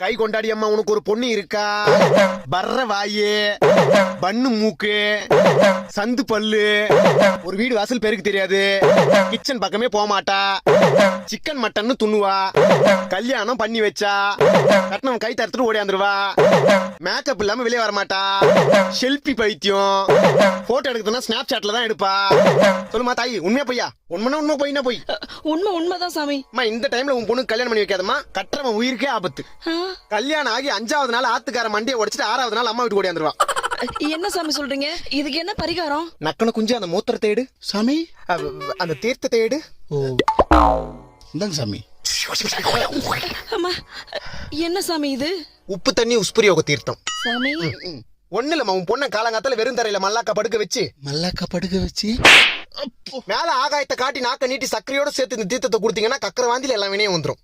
கை கொண்டாடி அம்மா உனக்கு ஒரு பொண்ணு இருக்கா? பர்ற வாயே, பண்ணு மூக்கு, சந்து பல்லு, ஒரு வீடு வாசல் பேருக்கு தெரியாது, கிச்சன் பக்கமே போக மாட்டா, சிக்கன் மட்டன் துண்ணுவா, கல்யாணம் பண்ணி வச்சா கட்டணம் கை தரத்துட்டு ஓடியாந்துருவா, மேக்கப் இல்லாம வெளியே வர மாட்டா, செல்ஃபி பைத்தியம், போட்டோ எடுக்கிறதுனா ஸ்னாப் சாட்ல தான் எடுப்பா. சொல்லுமா தாயி, உண்மையா பொய்யா? உண்மை பொய்னா பொய். உண்மைதான் சாமி. இந்த டைம்ல உன் பொண்ணு கல்யாணம் பண்ணி வைக்காதம்மா, கட்டுறவன் உயிருக்கே ஆபத்து. கல்யாணம் ஆகி 5வது நாள் ஆத்துக்கார மண்டியை உடைச்சிட்டு 6வது நாள் அம்மா வீட்டு ஓடியாந்துருவா. என்ன சாமி சொல்றீங்க? இதுக்கு என்ன பரிகாரம்? நக்கன குஞ்சு அந்த மூத்திரத்தை எடு சாமி, அந்த தீர்த்தத்தை எடு. இந்தாங்க சாமி. அம்மா, என்ன சாமி இது? உப்பு தண்ணி உஸ்புரியோக தீர்த்தம். சாமி ஒண்ணு இல்லம்மா, உன் பொண்ணை காலங்காத்தால வெறும் தரையில மல்லாக்கா படுக்க வச்சு மேல ஆகாயத்தை காட்டி நாக்க நீட்டி சக்கரையோட சேர்த்து இந்த தீர்த்தத்தை கொடுத்தீங்கன்னா கக்கர வாந்தில எல்லாம் வினையும் வந்துரும்.